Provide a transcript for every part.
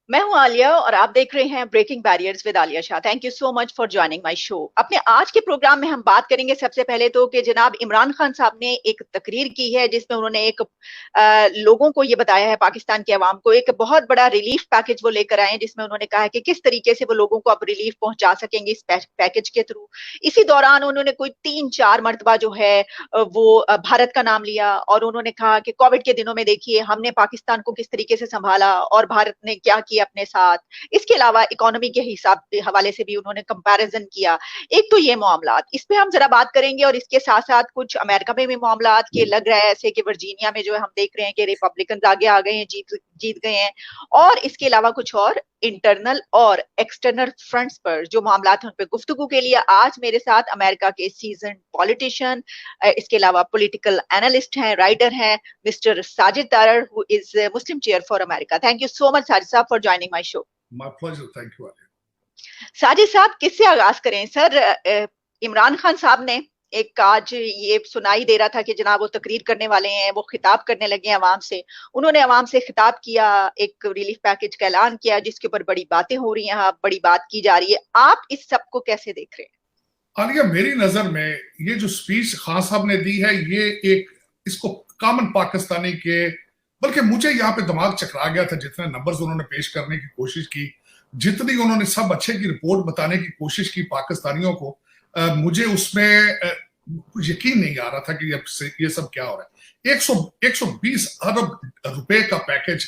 मैं हूं आलिया और आप देख रहे हैं breaking barriers with Alia Shah. Thank you so much for joining my show. अपने आज के प्रोग्राम में हम बात करेंगे सबसे पहले तो कि जनाब इमरान खान साहब ने एक तकरीर की है जिसमें उन्होंने लोगों को ये बताया है, पाकिस्तान की आवाम को एक बहुत बड़ा रिलीफ पैकेज वो लेकर आए हैं, जिसमें उन्होंने कहा है कि किस तरीके से वो लोगों को अब रिलीफ पहुंचा सकेंगे इस पैकेज के थ्रू। इसी दौरान उन्होंने कोई 3-4 मरतबा जो है वो भारत का नाम लिया और उन्होंने कहा कि कोविड के दिनों में देखिए हमने पाकिस्तान को किस तरीके से संभाला और भारत ने क्या किया अपने साथ। इसके अलावा इकोनॉमी के हिसाब हवाले से भी उन्होंने कंपैरिजन किया। एक तो ये मामलात, इस पे हम जरा बात करेंगे और इसके साथ साथ कुछ अमेरिका में भी मामलात के लग रहा है ऐसे कि वर्जीनिया में जो है हम देख रहे हैं कि रिपब्लिकन आगे आ गए हैं, जीत जीत गए हैं। और इसके अलावा कुछ और इंटरनल और एक्सटर्नल फ्रंट्स पर जो मामलात हैं उन पे गुफ्तगू के लिए आज मेरे साथ अमेरिका के सीजन पॉलिटिशियन, इसके अलावा पॉलिटिकल एनालिस्ट हैं, राइटर हैं, mister Sajid Tarar who is Muslim chair for America. Thank you so much Sajid साहब for joining my show. My pleasure. Thank you. Sajid साहब किससे आगाज करें सर? इमरान खान साहब ने एक आज ये सुनाई दे रहा था कि जनाब वो तकरीर करने वाले हैं, वो खिताब करने लगे हैं अवाम से। उन्होंने अवाम से खिताब किया, एक रिलीफ पैकेज का ऐलान किया जिसके ऊपर बड़ी बातें हो रही हैं, बड़ी बात की जा रही है। आप इस सब को कैसे देख रहे हैं? आलिया, मेरी नजर में ये जो स्पीच खान साहब ने दी है, ये एक इसको कॉमन पाकिस्तानी के, बल्कि मुझे यहाँ पे दिमाग चकरा गया था जितने नंबर्स उन्होंने पेश करने की कोशिश की, जितनी उन्होंने सब अच्छे की रिपोर्ट बताने की कोशिश की पाकिस्तानियों को, मुझे उसमें कुछ यकीन नहीं आ रहा था कि ये सब क्या हो रहा है। 120 अरब रुपए का पैकेज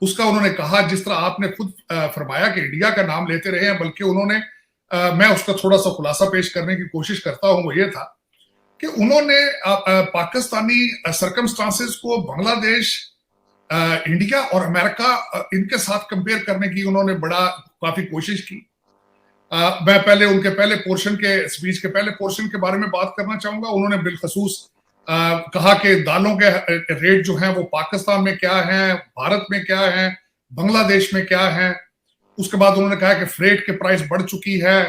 उसका उन्होंने कहा, जिस तरह आपने खुद फरमाया कि इंडिया का नाम लेते रहे हैं, बल्कि उन्होंने मैं उसका थोड़ा सा खुलासा पेश करने की कोशिश करता हूं। वो ये था कि उन्होंने पाकिस्तानी सर्कमस्टांसेस को बांग्लादेश, इंडिया और अमेरिका इनके साथ कंपेयर करने की उन्होंने काफी कोशिश की। मैं पहले उनके पहले पोर्शन के स्पीच के पहले पोर्शन के बारे में बात करना चाहूंगा। उन्होंने बिलखसूस कहा कि दालों के रेट जो हैं वो पाकिस्तान में क्या है, भारत में क्या है, बांग्लादेश में क्या है। उसके बाद उन्होंने कहा कि फ्रेट के प्राइस बढ़ चुकी है,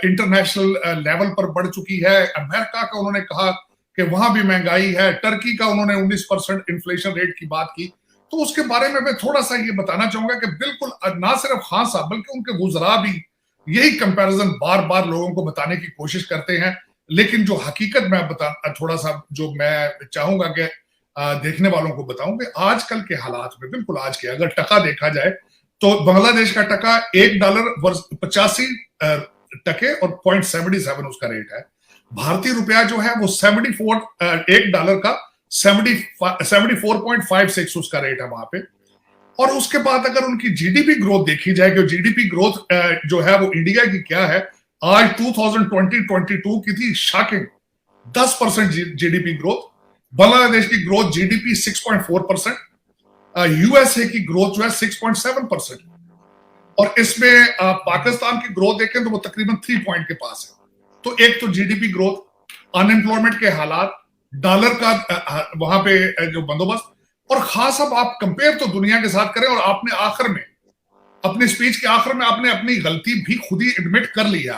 इंटरनेशनल लेवल पर बढ़ चुकी है। अमेरिका का उन्होंने कहा कि वहां भी महंगाई है। टर्की का उन्होंने 19% इन्फ्लेशन रेट की बात की। तो उसके बारे में मैं थोड़ा सा ये बताना चाहूंगा कि बिल्कुल ना सिर्फ खान साहब बल्कि उनके गुजरा भी यही कंपैरिजन बार बार लोगों को बताने की कोशिश करते हैं। लेकिन जो हकीकत मैं थोड़ा सा जो मैं चाहूंगा कि देखने वालों को बताऊं कि आजकल के हालात में, बिल्कुल आज के अगर टका देखा जाए तो बांग्लादेश का टका $1.85 और 0.77 उसका रेट है। भारतीय रुपया जो है वो 74 $1 का 74.56 उसका रेट है वहां पे। और उसके बाद अगर उनकी जीडीपी ग्रोथ देखी जाए कि जीडीपी ग्रोथ जो है वो इंडिया की क्या है, आज 2020-22 की थी शॉकिंग 10% जीडीपी ग्रोथ। बांग्लादेश की ग्रोथ जीडीपी 6.4%, यूएसए की ग्रोथ जो है 6.7%। और इसमें पाकिस्तान की ग्रोथ देखें तो वो तकरीबन 3 पॉइंट के पास है। तो एक तो जीडीपी ग्रोथ, अनएम्प्लॉयमेंट के हालात, डॉलर का वहां पे जो बंदोबस्त, और खास अब आप कंपेयर तो दुनिया के साथ करें। और आपने आखिर में अपनी स्पीच के आखिर में आपने अपनी गलती भी खुद ही एडमिट कर ली है।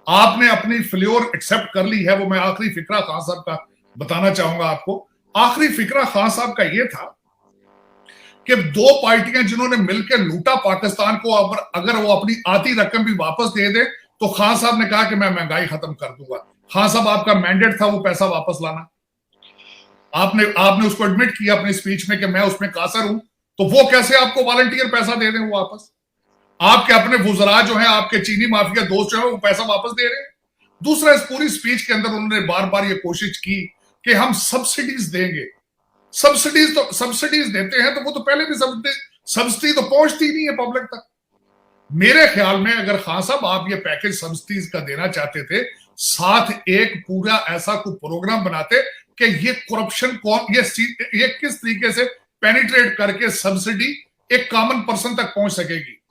आपने अपनी फेल्योर एक्सेप्ट कर ली है। वो मैं आखिरी फिक्रा खान साहब का बताना चाहूंगा आपको। आखिरी फिक्रा खान साहब का ये था कि दो पार्टियां जिन्होंने मिलकर लूटा पाकिस्तान को, अगर वो अपनी आधी रकम भी वापस दे दे तो खान साहब ने कहा कि मैं महंगाई खत्म कर दूंगा। खान साहब, आपका मैंडेट था वो पैसा वापस लाना। आपने उसको एडमिट किया अपनी स्पीच में कि मैं उसमें कासर हूं। तो वो कैसे आपको वॉलंटियर पैसा दे दें वो वापस? आपके अपने वुजरा जो है, आपके चीनी माफिया दोस्त जो है, वो पैसा वापस दे रहे हैं। दूसरा, इस पूरी स्पीच के अंदर उन्होंने बार बार ये कोशिश की कि हम सब्सिडीज देंगे। सब्सिडीज देते हैं तो वो तो पहले भी सब्सिडी तो पहुंचती नहीं है पब्लिक तक। मेरे ख्याल में अगर खान साहब आप ये पैकेज सब्सिडीज का देना चाहते थे, साथ एक पूरा ऐसा कोई प्रोग्राम बनाते कि ये करप्शन कौन, ये किस तरीके से पेनिट्रेट करके सब्सिडी एक कॉमन पर्सन तक पहुंच सकेगी।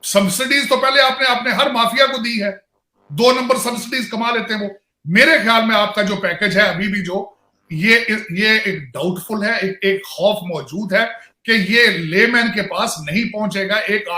सब्सिडीज तो पहले आपने हर माफिया को दी है, 2 नंबर सब्सिडीज कमा लेते हैं वो। मेरे ख्याल में आपका जो पैकेज है अभी भी जो ये एक डाउटफुल है, एक खौफ मौजूद है कि ये लेमैन के पास नहीं पहुंचेगा। एक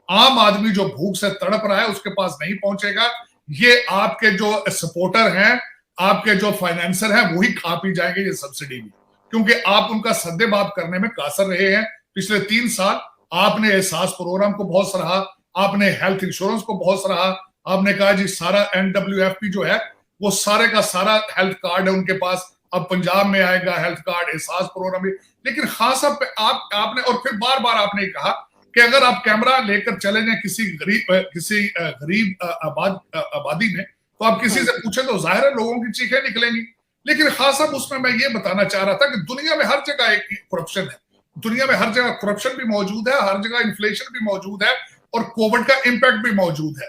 आम आदमी जो भूख से तड़प रहा है उसके पास नहीं पहुंचेगा। ये आपके जो सपोर्टर हैं, आपके जो फाइनेंसर हैं, वही खा पी जाएंगे ये सब्सिडी भी, क्योंकि आप उनका सद्देबाब करने में कासर रहे हैं पिछले 3 साल। आपने एहसास प्रोग्राम को बहुत सराहा, आपने हेल्थ इंश्योरेंस को बहुत सराहा, आपने कहा जी सारा NWFP जो है वो सारे का सारा हेल्थ कार्ड है उनके पास, अब पंजाब में आएगा हेल्थ कार्ड, एहसास प्रोग्राम भी। लेकिन खास आपने और फिर बार बार आपने कहा कि अगर आप कैमरा लेकर चले जाए किसी गरीब आबादी में, तो आप किसी से पूछे तो जाहिर है लोगों की चीखें निकलेंगी। लेकिन खास अब उसमें मैं ये बताना चाह रहा था कि दुनिया में हर जगह एक करप्शन है, दुनिया में हर जगह करप्शन भी मौजूद है, हर जगह इन्फ्लेशन भी मौजूद है और कोविड का इंपैक्ट भी मौजूद है।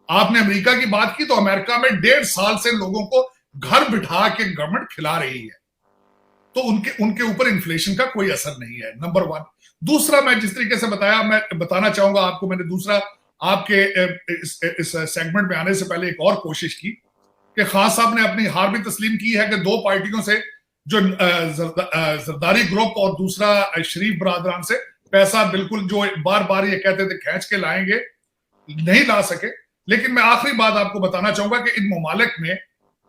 आपने अमेरिका की बात की तो अमेरिका में 1.5 साल से लोगों को घर बिठा के गवर्नमेंट खिला रही है, तो उनके ऊपर इन्फ्लेशन का कोई असर नहीं है, नंबर 1। दूसरा, मैं जिस तरीके से बताया, मैं बताना चाहूंगा आपको, मैंने दूसरा आपके इस सेगमेंट में आने से पहले एक और कोशिश की कि खान साहब ने अपनी हार भी तस्लीम की है कि 2 पार्टियों से, जो जरदारी ग्रुप और दूसरा शरीफ बरादरान से पैसा बिल्कुल जो बार बार ये कहते थे खींच के लाएंगे, नहीं ला सके। लेकिन मैं आखिरी बात आपको बताना चाहूंगा कि इन ममालिक में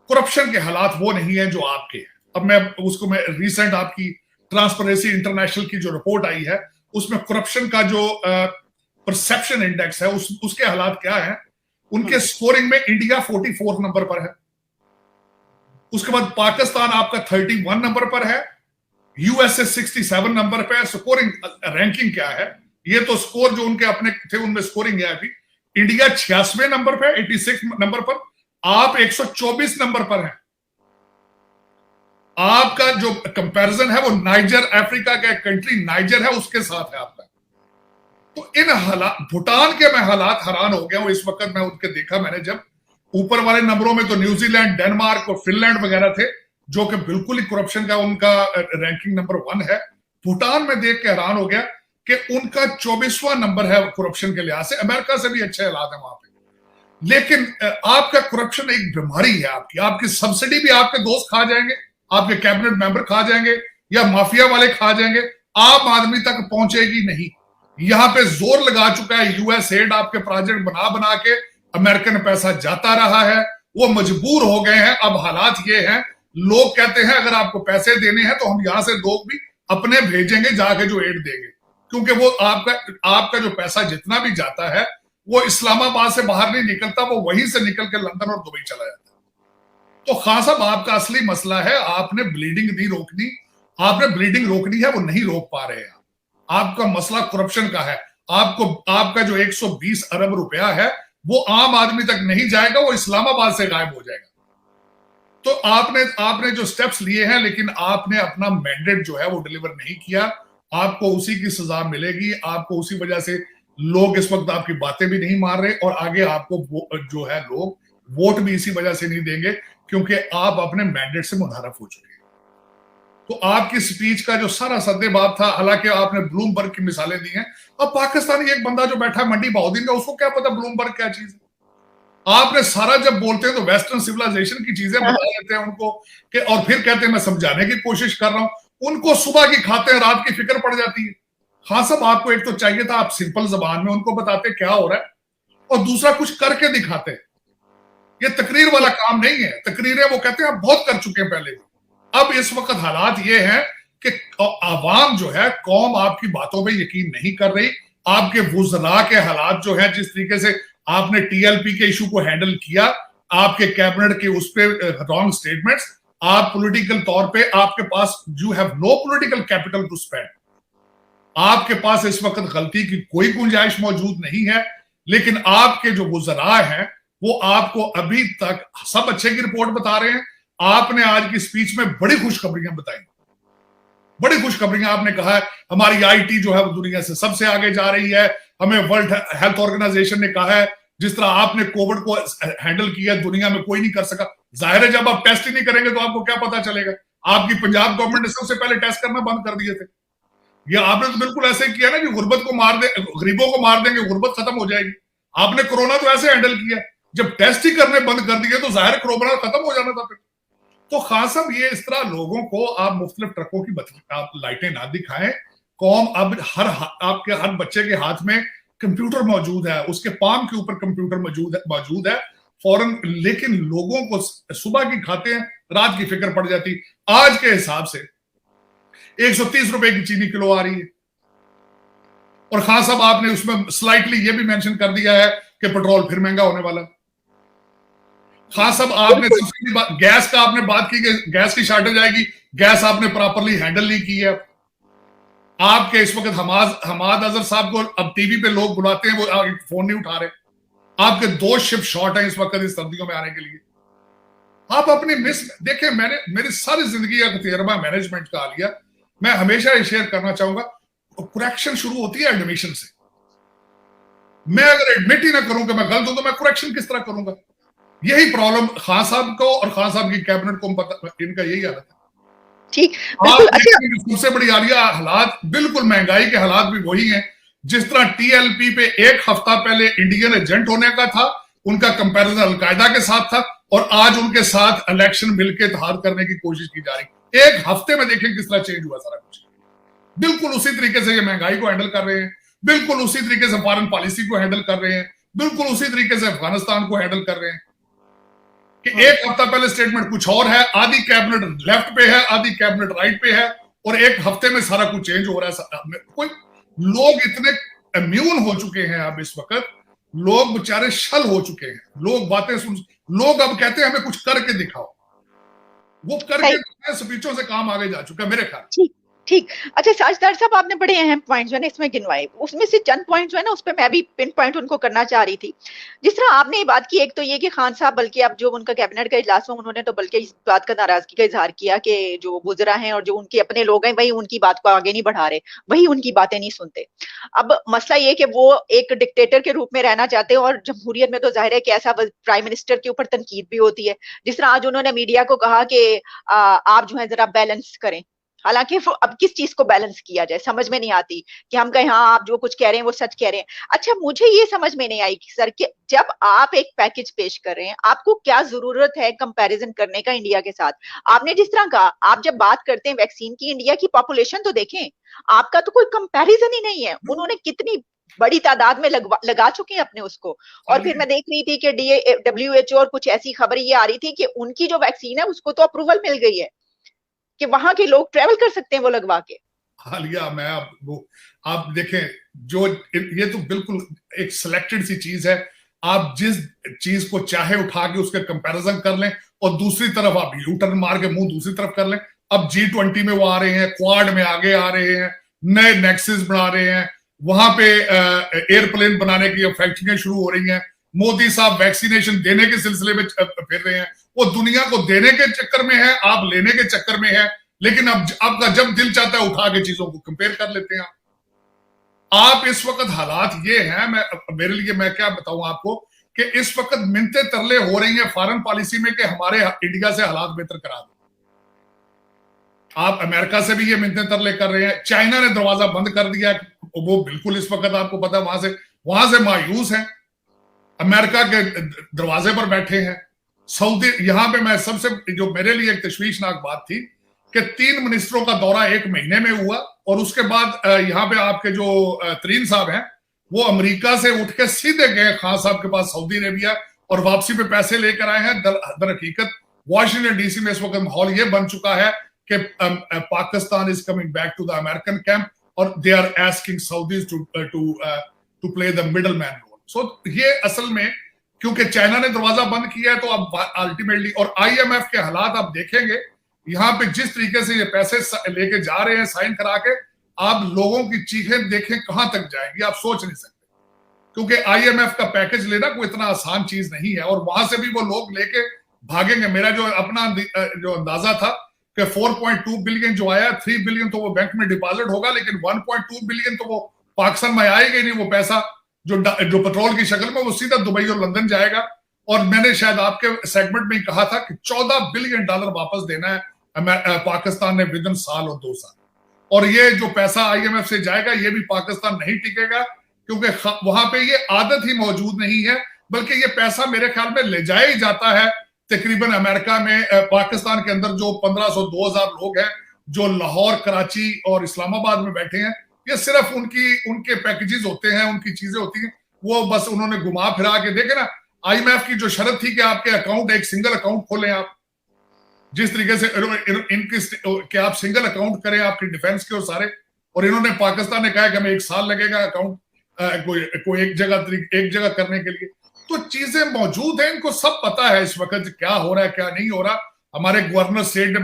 करप्शन के हालात वो नहीं है जो आपके हैं। अब मैं रिसेंट आपकी ट्रांसपेरेंसी इंटरनेशनल की जो रिपोर्ट आई है उसमें करप्शन का जो परसेप्शन इंडेक्स है उसके हालात क्या है। उनके स्कोरिंग में इंडिया 44 नंबर पर है, उसके बाद पाकिस्तान आपका 31 नंबर पर है, यूएसए 67 नंबर पे है। स्कोरिंग रैंकिंग क्या है, ये तो स्कोर जो उनके अपने थे उनमें स्कोरिंग है अभी। इंडिया 86वें नंबर पे, 86 नंबर पर, आप 124 नंबर पर हैं। आपका जो कंपैरिजन है वो नाइजर, अफ्रीका का कंट्री नाइजर है उसके साथ है आपका। तो इन हालात, भूटान के मैं हालात हैरान हो गया हूं इस वक्त, मैं उनके देखा मैंने जब ऊपर वाले नंबरों में तो न्यूजीलैंड, डेनमार्क और फिनलैंड वगैरह थे जो कि बिल्कुल ही करप्शन का उनका रैंकिंग नंबर 1 है। भूटान में देख के हैरान हो गया कि उनका 24वां नंबर है करप्शन के लिहाज से, अमेरिका से भी अच्छे हालात है वहां पे। लेकिन आपका करप्शन एक बीमारी है आपकी सब्सिडी भी आपके दोस्त खा जाएंगे, आपके कैबिनेट मेंबर खा जाएंगे या माफिया वाले खा जाएंगे, आम आदमी तक पहुंचेगी नहीं। यहां पे जोर लगा चुका है यूएसएड, आपके प्रोजेक्ट बना बना के अमेरिकन पैसा जाता रहा है, वो मजबूर हो गए हैं। अब हालात ये हैं, लोग कहते हैं अगर आपको पैसे देने हैं तो हम यहां से लोग भी अपने भेजेंगे जाके जो एड देंगे, क्योंकि वो आपका जो पैसा जितना भी जाता है वो इस्लामाबाद से बाहर नहीं निकलता, वो वहीं से निकल के लंदन और दुबई चला जाता है। तो खान साहब आपका असली मसला है, आपने ब्लीडिंग नहीं रोकनी, आपने ब्लीडिंग रोकनी है वो नहीं रोक पा रहे हैं। आपका मसला करप्शन का है। आपका जो 120 अरब रुपया है वो आम आदमी तक नहीं जाएगा, वो इस्लामाबाद से गायब हो जाएगा। तो आपने जो स्टेप्स लिए हैं, लेकिन आपने अपना मैंडेट जो है वो डिलीवर नहीं किया, आपको उसी की सजा मिलेगी। आपको उसी वजह से लोग इस वक्त आपकी बातें भी नहीं मार रहे और आगे आपको जो है लोग वोट भी इसी वजह से नहीं देंगे क्योंकि आप अपने मैंडेट से मुनहरफ हो चुके हैं। तो आपकी स्पीच का जो सारा सद्देबाब था, हालांकि आपने ब्लूमबर्ग की मिसालें दी हैं। अब पाकिस्तानी एक बंदा जो बैठा है मंडी बहाउद्दीन का, उसको क्या पता ब्लूमबर्ग क्या चीज है। आपने सारा जब बोलते हैं तो वेस्टर्न सिविलाइजेशन की चीजें बता देते हैं उनको कि, और फिर कहते हैं मैं समझाने की कोशिश कर रहा हूं। उनको सुबह की खाते हैं, रात की फिक्र पड़ जाती है। हाँ साहब, आपको एक तो चाहिए था आप सिंपल जबान में उनको बताते क्या हो रहा है, और दूसरा कुछ करके दिखाते। ये तकरीर वाला काम नहीं है। तकरीरें वो कहते हैं आप बहुत कर चुके हैं पहले भी। अब इस वक्त हालात ये हैं कि आवाम जो है, कौम आपकी बातों पे यकीन नहीं कर रही। आपके वुज़रा के हालात जो है, जिस तरीके से आपने टीएलपी के इशू को हैंडल किया, आपके कैबिनेट के उस पे रॉन्ग स्टेटमेंट्स, आप पॉलिटिकल तौर पे आपके पास you have no political capital to spend. आपके पास इस वक्त गलती की कोई गुंजाइश मौजूद नहीं है। लेकिन आपके जो वुज़रा हैं वो आपको अभी तक सब अच्छे की रिपोर्ट बता रहे हैं। आपने आज की स्पीच में बड़ी खुशखबरियां बताई, बड़ी खुशखबरियां। आपने कहा है हमारी आईटी जो है वो दुनिया से सबसे आगे जा रही है। हमें वर्ल्ड हेल्थ ऑर्गेनाइजेशन ने कहा है जिस तरह आपने कोविड को हैंडल किया दुनिया में कोई नहीं कर सका। जाहिर है जब आप टेस्ट ही नहीं करेंगे तो आपको क्या पता चलेगा। आपकी पंजाब गवर्नमेंट ने सबसे पहले टेस्ट करना बंद कर दिए थे। ये आपने तो बिल्कुल ऐसे किया ना कि गुर्बत को मार दे, गरीबों को मार देंगे, गुर्बत खत्म हो जाएगी। आपने कोरोना तो ऐसे हैंडल किया, जब टेस्ट ही करने बंद कर दिए तो जाहिर कोरोना खत्म हो जाना था फिर। तो खान साहब, ये इस तरह लोगों को आप मुख्तलिफ ट्रकों की आप लाइटें ना दिखाएं। कौम अब आपके हर बच्चे के हाथ में कंप्यूटर मौजूद है, उसके पाम के ऊपर कंप्यूटर मौजूद है फौरन। लेकिन लोगों को सुबह की खाते हैं, रात की फिक्र पड़ जाती। आज के हिसाब से 130 रुपए की चीनी किलो आ रही है और खान साहब आपने उसमें स्लाइटली ये भी मेंशन कर दिया है कि पेट्रोल फिर महंगा होने वाला। खान साहब आपने सबसे गैस का आपने बात की कि गैस की शॉर्टेज आएगी, गैस आपने प्रॉपरली हैंडल नहीं की है। आपके इस वक्त हमाद अजहर साहब को अब टीवी पे लोग बुलाते हैं, वो फोन नहीं उठा रहे। आपके 2 शिप शॉर्ट हैं इस वक्त इस सर्दियों में आने के लिए। आप अपनी देखिए, मैंने मेरी सारी जिंदगी का तजर्बा मैनेजमेंट का लिया। मैं हमेशा ये शेयर करना चाहूंगा, करेक्शन शुरू होती है एडमिशन से। मैं अगर एडमिट ही ना करूं कि मैं गलत हूं तो मैं करेक्शन किस तरह करूंगा? यही प्रॉब्लम खान साहब को और खान साहब की कैबिनेट को इनका यही हालत है। ठीक, बिल्कुल। अच्छा, सबसे बड़ी आलिया हालात बिल्कुल महंगाई के हालात भी वही हैं। जिस तरह टीएलपी पे एक हफ्ता पहले इंडियन एजेंट होने का था, उनका कंपैरिजन अलकायदा के साथ था, और आज उनके साथ इलेक्शन मिलकर इत्तेहाद करने की कोशिश की जा रही। एक हफ्ते में देखें किस तरह चेंज हुआ सारा कुछ। बिल्कुल उसी तरीके से ये महंगाई को हैंडल कर रहे हैं, बिल्कुल उसी तरीके से फॉरेन पॉलिसी को हैंडल कर रहे हैं, बिल्कुल उसी तरीके से अफगानिस्तान को हैंडल कर रहे हैं। कि एक हफ्ता पहले स्टेटमेंट कुछ और है, आधी कैबिनेट लेफ्ट पे है, आधी कैबिनेट राइट पे है, और एक हफ्ते में सारा कुछ चेंज हो रहा है। कोई लोग इतने इम्यून हो चुके हैं अब इस वक्त, लोग बेचारे शल हो चुके हैं। लोग बातें सुन, लोग अब कहते हैं हमें कुछ करके दिखाओ। वो करके दिखाए, स्पीचों से काम आगे जा चुका है मेरे ख्याल। ठीक। अच्छा साजदार साहब, आपने बड़े अहम पॉइंट्स जो है ना इसमें गिनवाए, उसमें से चंद पॉइंट्स जो है ना उस पर मैं भी पिन पॉइंट उनको करना चाह रही थी। जिस तरह आपने ये बात की, एक तो ये कि खान साहब, बल्कि अब जो उनका कैबिनेट का इजलास हुआ, उन्होंने तो बल्कि इस बात का नाराजगी का इजहार किया कि जो गुजरा है और जो उनके अपने लोग हैं वही उनकी बात को आगे नहीं बढ़ा रहे, वही उनकी बातें नहीं सुनते। अब मसला ये कि वो एक डिक्टेटर के रूप में रहना चाहते हैं, और जमहूरियत में तो जाहिर है कि ऐसा प्राइम मिनिस्टर के ऊपर तनकीद भी होती है। जिस तरह आज उन्होंने मीडिया को कहा कि आप जो है जरा बैलेंस करें, हालांकि अब किस चीज को बैलेंस किया जाए समझ में नहीं आती, कि हम कहें हाँ आप जो कुछ कह रहे हैं वो सच कह रहे हैं। अच्छा, मुझे ये समझ में नहीं आई कि सर, कि जब आप एक पैकेज पेश कर रहे हैं, आपको क्या जरूरत है कंपैरिजन करने का इंडिया के साथ? आपने जिस तरह कहा, आप जब बात करते हैं वैक्सीन की, इंडिया की पॉपुलेशन तो देखें, आपका तो कोई कंपैरिजन ही नहीं है। उन्होंने कितनी बड़ी तादाद में लगा चुके हैं अपने उसको। और फिर मैं देख रही थी कि WHO और कुछ ऐसी खबर ये आ रही थी कि उनकी जो वैक्सीन है उसको तो अप्रूवल मिल गई है कि वहां के लोग ट्रेवल कर सकते हैं वो लगवा के। हालिया मैं आप देखें, जो ये तो बिल्कुल एक सिलेक्टेड सी चीज है। आप जिस चीज को चाहे उठा के उसके कंपैरिजन कर लें, और दूसरी तरफ आप यू टर्न मार के मुंह दूसरी तरफ कर लें। अब G20 में वो आ रहे हैं, क्वाड में आगे आ रहे हैं, नए नेक्सस बना रहे हैं, वहां पे एयरप्लेन बनाने की फैक्ट्रियां शुरू हो रही हैं। मोदी साहब वैक्सीनेशन देने के सिलसिले में फिर रहे हैं। वो दुनिया को देने के चक्कर में है, आप लेने के चक्कर में है। लेकिन अब आपका जब दिल चाहता है उठा के चीजों को कंपेयर कर लेते हैं। आप इस वक्त हालात ये हैं, मेरे लिए मैं क्या बताऊं आपको, कि इस वक्त मिन्नतें तरले हो रही हैं फॉरेन पॉलिसी में कि हमारे इंडिया से हालात बेहतर करा दो। आप अमेरिका से भी ये मिन्नतें तरले कर रहे हैं। चाइना ने दरवाजा बंद कर दिया, वो बिल्कुल इस वक्त आपको पता है वहां से मायूस है, अमेरिका के दरवाजे पर बैठे हैं। सऊदी, यहां पे मैं सबसे जो मेरे लिए एक तशवीशनाक बात थी कि 3 मिनिस्टरों का दौरा 1 महीने में हुआ, और उसके बाद यहाँ पे आपके जो तरीन साहब हैं वो अमेरिका से उठ के सीधे गए खान साहब के पास सऊदी अरेबिया, और वापसी पे पैसे लेकर आए हैं। दर हकीकत वाशिंगटन DC में इस वक्त माहौल ये बन चुका है कि Pakistan is coming back to the American camp, और they are asking Saudis to play the middle man role. So ये असल में क्योंकि चाइना ने दरवाजा बंद किया है, तो अब अल्टीमेटली, और IMF के हालात आप देखेंगे, यहाँ पे जिस तरीके से ये पैसे लेके जा रहे हैं साइन करा के, आप लोगों की चीखें देखें कहां तक जाएगी, आप सोच नहीं सकते। क्योंकि IMF का पैकेज लेना कोई इतना आसान चीज नहीं है, और वहां से भी वो लोग लेके भागेंगे। मेरा जो अपना जो अंदाजा था कि 4.2 बिलियन जो आया, 3 बिलियन तो वो बैंक में डिपॉजिट होगा, लेकिन 1.2 बिलियन तो वो पाकिस्तान में आएगा ही नहीं। वो पैसा जो पेट्रोल की शक्ल में, वो सीधा दुबई और लंदन जाएगा। और मैंने शायद आपके सेगमेंट में ही कहा था कि $14 बिलियन वापस देना है पाकिस्तान ने विदिन साल और 2 साल। और ये जो पैसा IMF से जाएगा, ये भी पाकिस्तान नहीं टिकेगा, क्योंकि वहां पे ये आदत ही मौजूद नहीं है। बल्कि ये पैसा मेरे ख्याल में ले जाया ही जाता है तकरीबन अमेरिका में। पाकिस्तान के अंदर जो 1500-2000 लोग हैं जो लाहौर, कराची और इस्लामाबाद में बैठे हैं, ये सिर्फ उनके पैकेजेस होते हैं, उनकी चीजें होती हैं, वो बस उन्होंने घुमा फिरा के। देखे ना, IMF की जो शर्त थी कि आपके अकाउंट एक सिंगल अकाउंट खोलें, आप जिस तरीके से इनकी कि आप सिंगल अकाउंट करें आपकी डिफेंस के और सारे, और इन्होंने, पाकिस्तान ने कहा कि हमें 1 साल लगेगा अकाउंट कोई एक जगह करने के लिए। तो चीजें मौजूद हैं, इनको सब पता है इस वक्त क्या हो रहा है क्या नहीं हो रहा। हमारे गवर्नर स्टेट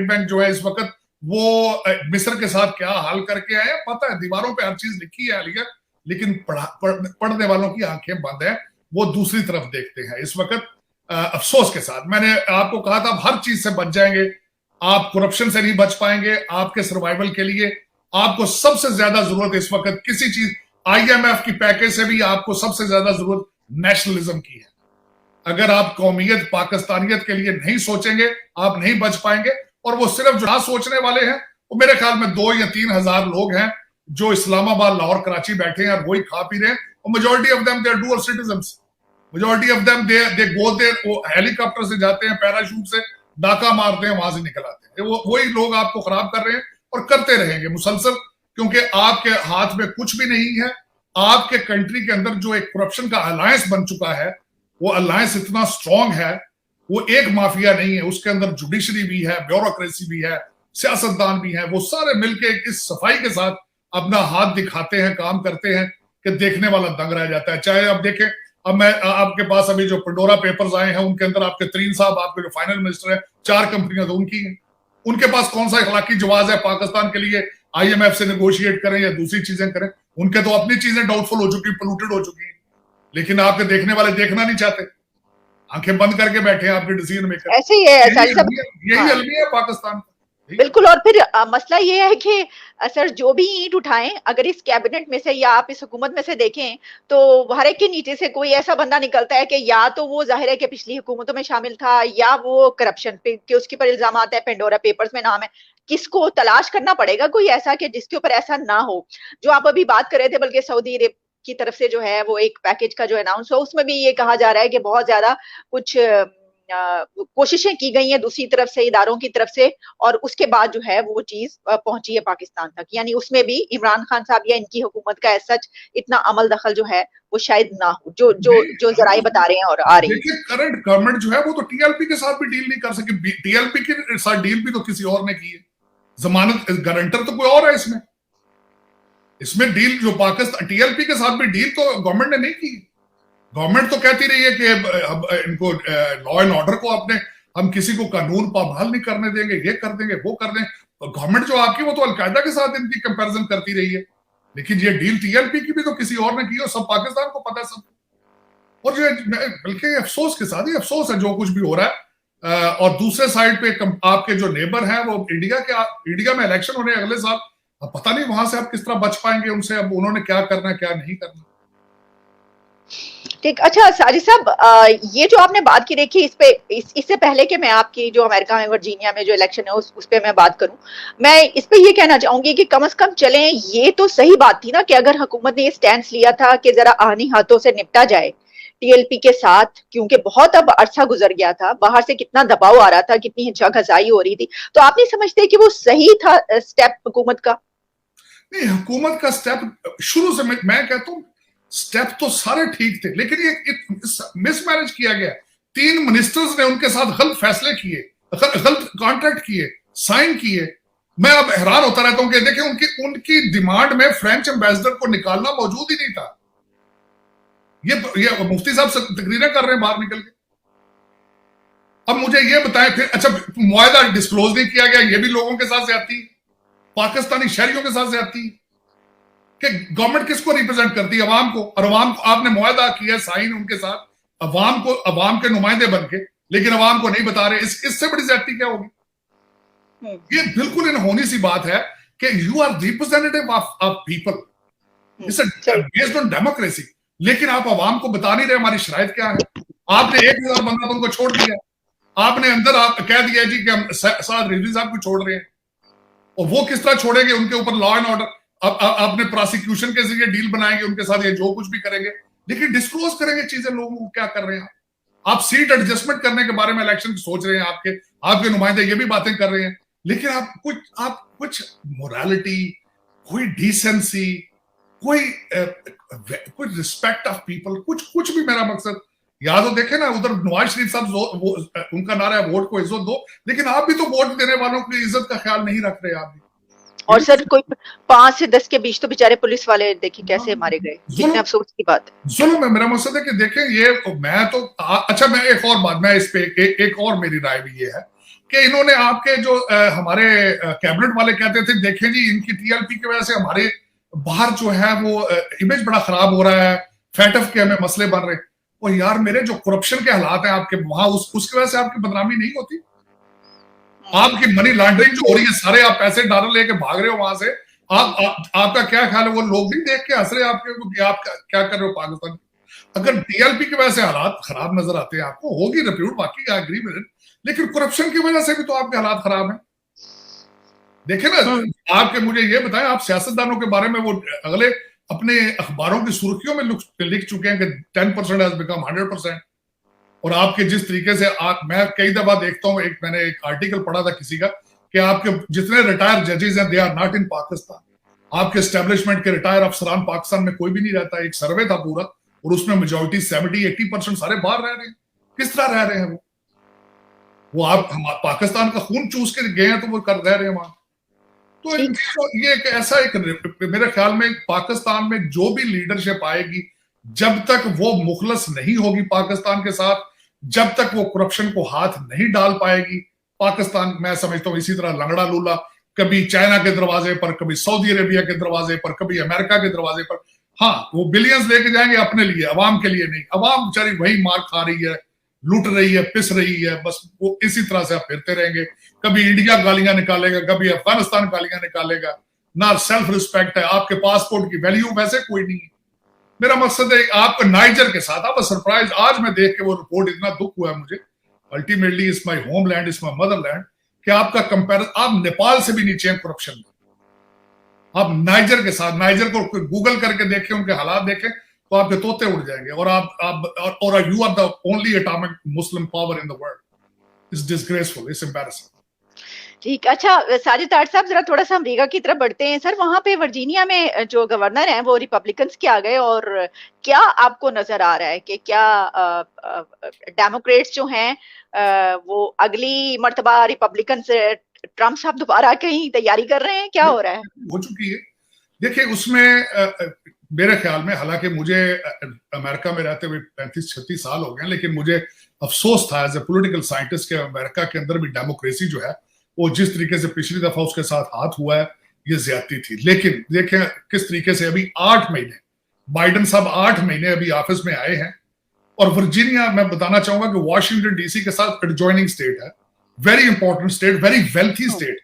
बैंक जो है इस वक्त वो मिस्र के साथ क्या हाल करके आए हैं पता है, दीवारों पे हर चीज लिखी है आलिया, लेकिन पढ़ने वालों की आंखें बंद है, वो दूसरी तरफ देखते हैं इस वक्त। अफसोस के साथ मैंने आपको कहा था, आप हर चीज से बच जाएंगे, आप करप्शन से नहीं बच पाएंगे। आपके सर्वाइवल के लिए आपको सबसे ज्यादा जरूरत इस वक्त किसी चीज, IMF की पैकेज से भी आपको सबसे ज्यादा जरूरत नेशनलिज्म की है। अगर आप कौमियत पाकिस्तानियत के लिए नहीं सोचेंगे, आप नहीं बच पाएंगे। और वो सिर्फ जो ना सोचने वाले हैं, वो मेरे ख्याल में 2 या 3 हजार लोग हैं जो इस्लामाबाद, लाहौर, कराची बैठे हैं और वही खा पी रहे हैं। और majority of them they are dual citizens, majority of them they go there, वो हेलीकॉप्टर से जाते हैं, पैराशूट से डाका मारते हैं, वहां से निकल आते हैं। वो वही लोग आपको खराब कर रहे हैं और करते रहेंगे मुसलसल, क्योंकि आपके हाथ में कुछ भी नहीं है। आपके कंट्री के अंदर जो एक करप्शन का अलायंस बन चुका है, वो अलायंस इतना स्ट्रांग है, वो एक माफिया नहीं है, उसके अंदर जुडिशरी भी है, ब्यूरोक्रेसी भी है, सियासतदान भी है। वो सारे मिलके इस सफाई के साथ अपना हाथ दिखाते हैं, काम करते हैं कि देखने वाला दंग रह जाता है। चाहे आप देखें, अब मैं आपके पास अभी जो पंडोरा पेपर्स आए हैं, उनके अंदर आपके तरीन साहब, आपके जो फाइनल मिनिस्टर है, 4 कंपनियां तो उनकी हैं। उनके पास कौन सा इखलाकी जवाज है पाकिस्तान के लिए IMF से नेगोशिएट करें या दूसरी चीजें करें? उनके तो अपनी चीजें डाउटफुल हो चुकी, पोल्यूटेड हो चुकी हैं। लेकिन आपके देखने वाले देखना नहीं चाहते, आंखें बंद करके बैठे हैं आपके डिसीजन मेकर। ऐसे ही है सर, सब यही अलमिया है पाकिस्तान का। बिल्कुल। और फिर मसला ये है कि सर जो भी ईंट उठाएं, अगर इस कैबिनेट में से या आप इस हुकूमत में से देखें, तो हर एक के नीचे से कोई ऐसा बंदा निकलता है कि या तो वो जाहिर है कि पिछली हुकूमतों में शामिल था, या वो करप्शन पे के उसके ऊपर इल्जाम आता है, पेंडोरा पेपर्स में नाम है। किसको तलाश करना पड़ेगा कोई ऐसा कि जिसके ऊपर ऐसा ना हो। जो आप अभी बात कर रहे थे, बल्कि सऊदी अरब की तरफ से जो है वो एक पैकेज का जो अनाउंस हो, उसमें भी ये कहा जा रहा है कि बहुत ज्यादा कुछ कोशिशें की गई हैं दूसरी तरफ से, इदारों की तरफ से, और उसके बाद जो है वो चीज पहुंची है पाकिस्तान तक। यानी उसमें भी इमरान खान साहब या इनकी हुकूमत का सच इतना अमल दखल जो है वो शायद ना हो, जो जो जो जराए बता रहे हैं और आ रही है। देखिए, करंट गवर्नमेंट जो है वो तो TLP के साथ भी डील नहीं कर सकी। TLP के साथ डील भी तो किसी और ने की है, जमानत गारंटर तो कोई और है इसमें। इसमें डील जो पाकिस्तान TLP के साथ भी डील तो गवर्नमेंट ने नहीं की। गवर्नमेंट तो कहती रही है कि इनको लॉ एंड ऑर्डर को अपने, हम किसी को कानून पामाल नहीं करने देंगे, ये कर देंगे, वो कर देंगे। तो गवर्नमेंट जो आपकी, वो तो अलकायदा के साथ इनकी कंपैरिजन करती रही है। लेकिन ये डील TLP की भी तो किसी और ने की, और सब पाकिस्तान को पता है सब। और जो बल्कि अफसोस के साथ ही अफसोस है जो कुछ भी हो रहा है। और दूसरे साइड पे आपके जो नेबर हैं वो इंडिया में इलेक्शन हो रहे हैं अगले साल। अब पता नहीं वहां से आप किस तरह बच पाएंगे उनसे, अब उन्होंने क्या करना है क्या नहीं करना। ठीक, अच्छा साजिद साहब, ये जो आपने बात की, देखिए इस पे इससे पहले कि मैं आपकी जो अमेरिका में वर्जीनिया में जो इलेक्शन है उस पे मैं बात करूं, मैं इस पे ये कहना चाहूंगी कि कम से कम चलें, ये तो सही बात थी ना कि अगर हुकूमत ने ये स्टैंड लिया था कि जरा आहनी हाथों से निपटा जाए TLP के साथ, क्योंकि बहुत अब अरसा गुजर गया था, बाहर से कितना दबाव आ रहा था, कितनी हिंसा-घसाई हो रही थी, तो आप नहीं समझते कि वो सही था स्टेप हुकूमत का? नहीं, हुकूमत का स्टेप शुरू से मैं कहता हूं स्टेप तो सारे ठीक थे, लेकिन ये मिसमैनेज किया गया। 3 मिनिस्टर्स ने उनके साथ गलत फैसले किए, गलत कॉन्ट्रैक्ट किए, साइन किए। मैं अब हैरान होता रहता हूं कि देखिए उनकी डिमांड में फ्रेंच एम्बेसडर को निकालना मौजूद ही नहीं था। ये मुफ्ती साहब तकरीरें कर रहे हैं बाहर निकल के। अब मुझे ये बताएं फिर, अच्छा मुआहदा डिस्क्लोज नहीं किया गया, ये भी लोगों के साथ ज्यादती, पाकिस्तानी शहरियों के साथ ज्यादती। कि गवर्नमेंट किसको रिप्रेजेंट करती है? अवाम को। और अवाम को आपने मुआहदा किया साइन उनके साथ, अवाम के नुमाइंदे बन के, लेकिन अवाम को नहीं बता रहे। इससे बड़ी ज्यादती क्या होगी? ये बिल्कुल अनहोनी सी बात है कि you are representative of people, it's based on democracy, लेकिन आप अवाम को बता नहीं रहे हमारी शराइत क्या है। आपने 1000 बंदा तो उनको छोड़ दिया, आपने अंदर आप कह दिया जी कि हम साद रिजवी साहब को छोड़ रहे हैं, और वो किस तरह छोड़ेंगे? उनके ऊपर लॉ एंड ऑर्डर, अपने प्रोसिक्यूशन के जरिए डील बनाएंगे उनके साथ, ये जो कुछ भी करेंगे, लेकिन डिस्क्लोज करेंगे चीजें लोगों को क्या कर रहे हैं। आप सीट एडजस्टमेंट करने के बारे में इलेक्शन सोच रहे हैं, आपके नुमाइंदे ये भी बातें कर रहे हैं, लेकिन आप कुछ मोरालिटी, कोई डिसेंसी, कोई रिस्पेक्ट ऑफ पीपल, कुछ भी। मेरा मकसद या तो देखे ना, उधर नवाज शरीफ साहब उनका नारा है वोट को इज्जत दो, लेकिन आप भी तो वोट देने वालों की इज्जत का ख्याल नहीं रख रहे। आप भी और सर कोई 5 से 10 के बीच तो बेचारे पुलिस वाले देखिए कैसे मारे गए, कितने अफसोस की बात है। जुल्म है। मेरा मकसद है कि देखें ये मैं तो अच्छा मैं एक और बात, मैं इस पे एक और मेरी राय भी ये है कि इन्होंने आपके जो हमारे कैबिनेट वाले कहते थे देखें जी इनकी टीएलपी की वजह से हमारे बाहर जो है वो इमेज बड़ा खराब हो रहा है, फैटफ के हमें मसले बन रहे। और यार मेरे जो करप्शन के हालात हैं आपके वहां उसकी वजह से आपकी बदनामी नहीं होती। आपकी मनी लॉन्ड्रिंग जो हो रही है, सारे आप पैसे डॉलर लेके भाग रहे हो वहां से, आपका क्या ख्याल है वो लोग नहीं देख के हंस रहे आपके कि आप क्या कर रहे हो पाकिस्तान। अगर टीएलपी की वजह से हालात खराब नजर आते हैं आपको, होगी रिप्यूट बाकी आई एग्री विद इट, लेकिन करप्शन की वजह से भी तो आपके हालात खराब हैं। देखे ना, आपके मुझे ये बताएं, आप सियासतदानों के बारे में वो अगले अपने अखबारों की सुर्खियों में लिख चुके हैं कि 10% हैज बिकम 100%। और आपके जिस तरीके से मैं कई दफा देखता हूं, मैंने एक आर्टिकल पढ़ा था किसी का कि आपके जितने रिटायर्ड जजेस हैं they are not in Pakistan. आपके एस्टेब्लिशमेंट के रिटायर अफसरान पाकिस्तान में कोई भी नहीं रहता। एक सर्वे था पूरा और उसमें मेजोरिटी 70-80% सारे बाहर रह रहे हैं। किस तरह रह रहे हैं वो आप पाकिस्तान का खून चूस के गए हैं तो वो कर रह रहे हैं वहां। तो ये एक ऐसा मेरे ख्याल में पाकिस्तान में जो भी लीडरशिप आएगी, जब तक वो मुखलस नहीं होगी पाकिस्तान के साथ, जब तक वो करप्शन को हाथ नहीं डाल पाएगी, पाकिस्तान मैं समझता हूं इसी तरह लंगड़ा लूला, कभी चाइना के दरवाजे पर, कभी सऊदी अरेबिया के दरवाजे पर, कभी अमेरिका के दरवाजे पर। हाँ वो बिलियंस लेके जाएंगे अपने लिए, अवाम के लिए नहीं। अवाम बेचारी वही मार खा रही है, लूट रही है, पिस रही है, बस वो इसी तरह से आप फिरते रहेंगे। कभी इंडिया गालियां निकालेगा, कभी अफगानिस्तान गालियां निकालेगा। ना सेल्फ रिस्पेक्ट है, आपके पासपोर्ट की वैल्यू वैसे कोई नहीं है। मेरा मकसद है आपको नाइजर के साथ आप सरप्राइज, आज मैं देख के वो रिपोर्ट इतना दुख हुआ है मुझे। Ultimately it's my homeland, it's my Motherland, कि आपका कंपैरिजन आप नेपाल से भी नीचे हैं करप्शन में। आप नाइजर के साथ, नाइजर को गूगल करके देखें, उनके हालात देखें तो आपके तोते उड़ जाएंगे। और आप you are the only atomic Muslim power in the world. It's disgraceful, it's embarrassing. ठीक, अच्छा साजिद तार साहब जरा थोड़ा सा अमेरिका की तरफ बढ़ते हैं। सर वहां पे वर्जीनिया में जो गवर्नर हैं वो रिपब्लिकन्स के आ गए, और क्या आपको नजर आ रहा है कि क्या डेमोक्रेट्स जो हैं वो अगली मर्तबा रिपब्लिकन से ट्रम्प साहब दोबारा कहीं तैयारी कर रहे हैं, क्या हो रहा है? हो चुकी है। देखिए उसमें मेरे ख्याल में, हालांकि मुझे अमेरिका में रहते हुए 35-36 साल हो गए, लेकिन मुझे अफसोस था एज ए पॉलिटिकल साइंटिस्ट के अमेरिका के अंदर भी डेमोक्रेसी जो है वो जिस तरीके से पिछली दफा उसके साथ हाथ हुआ है ये ज्यादती थी। लेकिन देखें किस तरीके से अभी 8 महीने बाइडेन साहब 8 महीने अभी ऑफिस में आए हैं। और वर्जीनिया, मैं बताना चाहूंगा कि वॉशिंगटन डीसी के साथ एडजॉइनिंग स्टेट है, very important state, very wealthy state.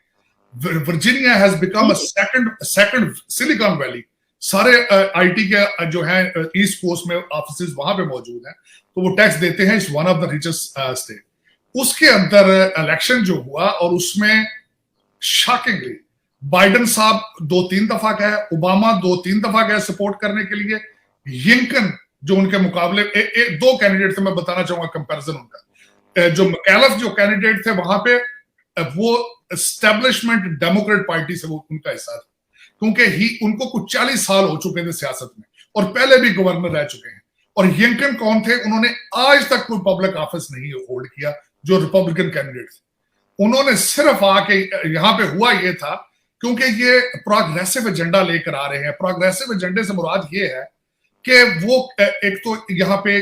Virginia has become a second silicon valley. सारे आईटी के जो है ईस्ट कोस्ट में ऑफिस वहां पे मौजूद हैं, तो वो टैक्स देते हैं। It's one of the richest state. उसके अंदर इलेक्शन जो हुआ और उसमें शॉकिंगली बाइडेन साहब 2-3 दफा गए, ओबामा 2-3 दफा गए सपोर्ट करने के लिए। लिंकन जो उनके मुकाबले 2 कैंडिडेट थे, मैं बताना चाहूंगा कंपैरिजन उनका। जो मैकेलफ जो कैंडिडेट थे वहां पे वो एस्टेब्लिशमेंट डेमोक्रेट पार्टी से वो उनका हिस्सा था, क्योंकि उनको कुछ 40 साल हो चुके थे सियासत में और पहले भी गवर्नर रह चुके हैं। और लिंकन कौन थे? उन्होंने आज तक कोई पब्लिक ऑफिस नहीं होल्ड किया, जो रिपब्लिकन कैंडिडेट थे। उन्होंने सिर्फ आके यहां पे हुआ ये था क्योंकि ये प्रोग्रेसिव एजेंडा लेकर आ रहे हैं। प्रोग्रेसिव एजेंडे से मुराद ये है कि वो एक तो यहाँ पे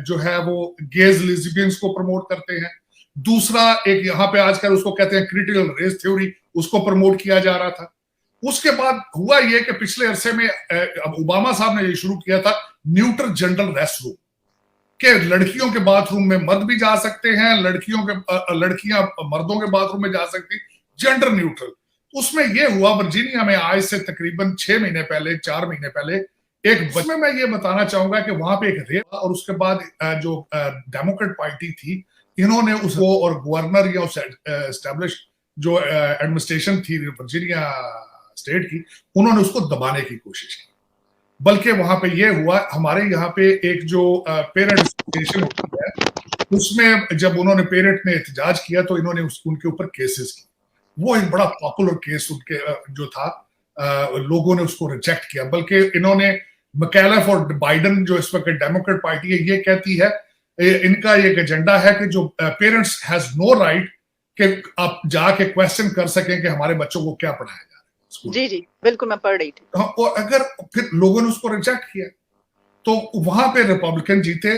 जो है वो गेज लेस्बियंस को प्रमोट करते हैं। दूसरा एक यहाँ पे आजकल उसको कहते हैं क्रिटिकल रेस थ्योरी, उसको प्रमोट किया जा रहा था। उसके बाद हुआ ये कि पिछले अरसे में ओबामा साहब ने ये शुरू किया था न्यूट्रल जनरल रेस्ट रूम, के लड़कियों के बाथरूम में मर्द भी जा सकते हैं, लड़कियां मर्दों के बाथरूम में जा सकती, जेंडर न्यूट्रल। उसमें यह हुआ वर्जीनिया में आज से तकरीबन 6 महीने पहले, 4 महीने पहले एक बच्चे, मैं ये बताना चाहूंगा कि वहां पे एक रेप, और उसके बाद जो डेमोक्रेट पार्टी थी इन्होंने उसको और गवर्नर या उस एस्टेब्लिश जो एडमिनिस्ट्रेशन थी वर्जीनिया स्टेट की, उन्होंने उसको दबाने की कोशिश की। बल्कि वहां पे ये हुआ, हमारे यहाँ पे एक जो पेरेंट एसोसिएशन होती है उसमें जब उन्होंने पेरेंट ने एहतजाज किया तो इन्होंने उनके ऊपर केसेस की। वो एक बड़ा पॉपुलर केस उनके जो था, लोगों ने उसको रिजेक्ट किया। बल्कि इन्होंने मैकेलफ और बाइडेन जो इस वक्त डेमोक्रेट पार्टी है ये कहती है, इनका एक एजेंडा है कि जो पेरेंट्स हैज नो राइट कि आप जाके क्वेश्चन कर सकें कि हमारे बच्चों को क्या पढ़ाया जा रहा है। स्कूल। जी जी बिल्कुल, मैं पढ़ रही थी। हाँ, और अगर फिर लोगों ने उसको रिजेक्ट किया तो वहां पे रिपब्लिकन जीते।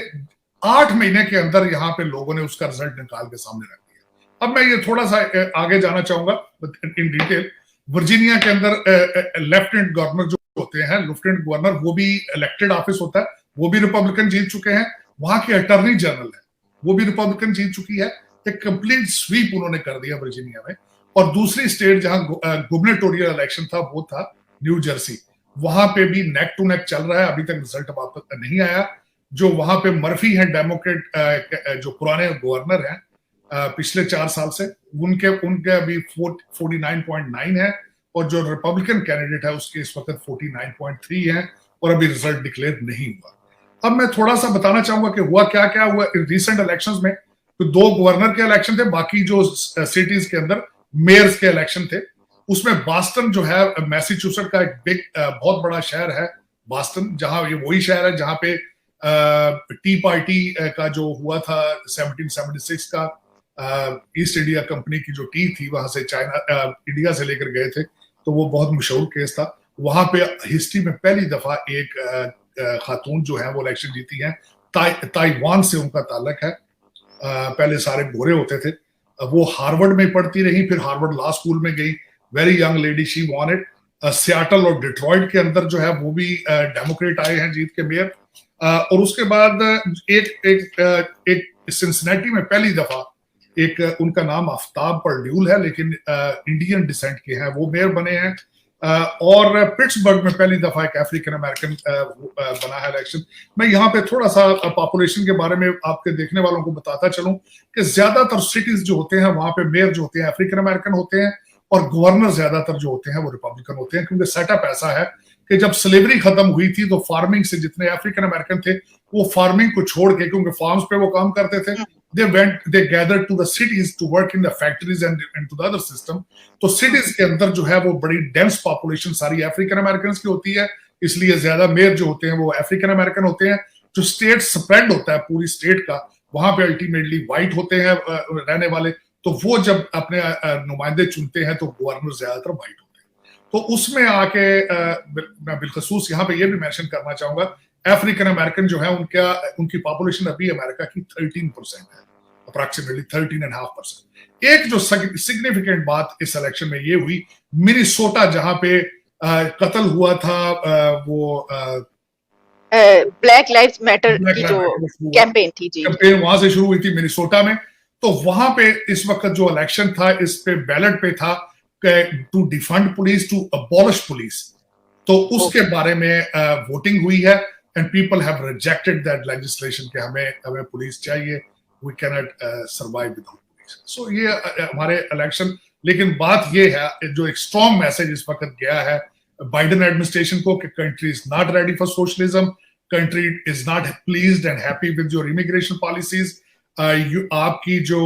8 महीने के अंदर यहाँ पे लोगों ने उसका रिजल्ट निकाल के सामने रख दिया। अब मैं ये थोड़ा सा आगे जाना चाहूंगा इन डिटेल। वर्जीनिया के अंदर लेफ्टिनेंट गवर्नर जो होते हैं, लेफ्टिनेंट गवर्नर, वो भी इलेक्टेड ऑफिस होता है, वो भी रिपब्लिकन जीत चुके हैं। वहां के अटॉर्नी जनरल है, वो भी रिपब्लिकन जीत चुकी है। एक कंप्लीट स्वीप उन्होंने कर दिया वर्जीनिया में। और दूसरी स्टेट जहां गुबर्नेटोरियल इलेक्शन था वो था न्यू जर्सी। वहां पे भी नेक टू नेक चल रहा है, अभी तक रिजल्ट वापस नहीं आया। जो वहां पे मर्फी है डेमोक्रेट, जो पुराने गवर्नर हैं पिछले 4 साल से, उनके अभी 49.9 है, और जो रिपब्लिकन कैंडिडेट है उसके इस वक्त 49.3 है, और अभी रिजल्ट डिक्लेयर नहीं हुआ। अब मैं थोड़ा सा बताना चाहूंगा कि हुआ क्या क्या हुआ रिसेंट इलेक्शंस में। तो 2 गवर्नर के इलेक्शन थे, बाकी जो सिटीज के अंदर मेयर्स के इलेक्शन थे। उसमें बॉस्टन जो है मैसेच्यूसेट्स का एक बहुत बड़ा शहर है बॉस्टन, जहां ये वही शहर है जहां पे टी पार्टी का जो हुआ था 1776 का, ईस्ट इंडिया कंपनी की जो टी थी वहां से चाइना इंडिया से लेकर गए थे, तो वो बहुत मशहूर केस था। वहां पे हिस्ट्री में पहली दफा एक खातून जो है वो इलेक्शन जीती है। ताइवान से उनका ताल्लुक है। पहले सारे गोरे होते थे। वो हार्वर्ड में पढ़ती रही, फिर हार्वर्ड लॉ स्कूल में गई। Very young lady, she won it. Seattle और डिट्रॉइट के अंदर जो है वो भी डेमोक्रेट आए हैं जीत के मेयर। और उसके बाद एक सिंसिनेटी में पहली दफा एक उनका नाम आफ्ताब पर्ड्यूल है, लेकिन इंडियन डिसेंट के हैं, वो मेयर बने हैं। और पिट्सबर्ग में पहली दफा एक अफ्रीकन अमेरिकन बना है इलेक्शन। मैं यहाँ पे थोड़ा सा पॉपुलेशन के बारे में आपके देखने वालों को बताता चलूं कि ज्यादातर सिटीज जो होते हैं वहां पे मेयर जो होते हैं अफ्रीकन अमेरिकन होते हैं, और गवर्नर ज्यादातर जो होते हैं वो रिपब्लिकन होते हैं, क्योंकि सेटअप ऐसा है कि जब स्लेवरी खत्म हुई थी तो फार्मिंग से जितने अफ्रीकन अमेरिकन थे वो फार्मिंग को छोड़ के, क्योंकि फार्म्स पे वो काम करते थे, they gathered to the cities to work in the factories and to the other system. तो cities के अंदर जो है वो बड़ी डेंस पॉपुलेशन सारी अफ्रीकन अमेरिकन की होती है, इसलिए ज्यादा मेयर जो होते हैं वो अफ्रीकन अमेरिकन होते हैं। जो स्टेट स्प्रेड होता है पूरी स्टेट का, वहां पे अल्टीमेटली व्हाइट होते हैं रहने वाले, तो वो जब अपने नुमाइंदे चुनते हैं तो गवर्नर ज्यादातर व्हाइट होते हैं। तो उसमें आके मैं बिलखसूस यहाँ पे ये भी मेंशन करना चाहूंगा, अफ्रीकन अमेरिकन जो है उनकी पॉपुलेशन अभी अमेरिका की 13% है, अप्रॉक्सीमेटली 13.5%। एक जो सिग्निफिकेंट बात इस इलेक्शन में ये हुई, मिनेसोटा जहां पे कत्ल हुआ था, वो ब्लैक लाइव्स मैटर की जो कैंपेन थी, जी कैंपेन वहां से शुरू हुई थी मिनेसोटा में। तो वहां पे इस वक्त जो इलेक्शन था, इस पे बैलेट पे था to defund police, to abolish police. तो उसके बारे में वोटिंग हुई है, and people have rejected that legislation कि हमें पुलिस चाहिए, we cannot survive without police. So ये हमारे इलेक्शन। लेकिन बात ये है, जो एक स्ट्रॉन्ग मैसेज इस वक्त गया है बाइडेन एडमिनिस्ट्रेशन को कि country is not ready for socialism, country is not pleased and happy with your immigration policies. आपकी जो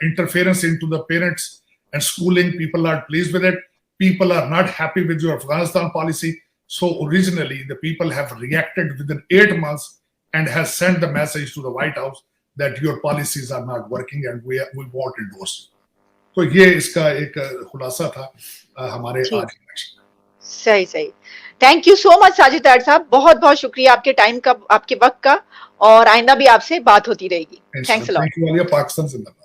interference into the parents and schooling, people are pleased with it. People are not happy with your Afghanistan policy. So originally the people have reacted within 8 months and has sent the message to the White House that your policies are not working and we won't endorse. तो ये इसका एक खुलासा था हमारे आज के election. सही सही। Thank you so much Sajid Tarar साहब, बहुत बहुत शुक्रिया आपके टाइम का, आपके वक्त का, और आइंदा भी आपसे बात होती रहेगी। Thanks a lot. Thank you. Pakistan जिंदाबाद।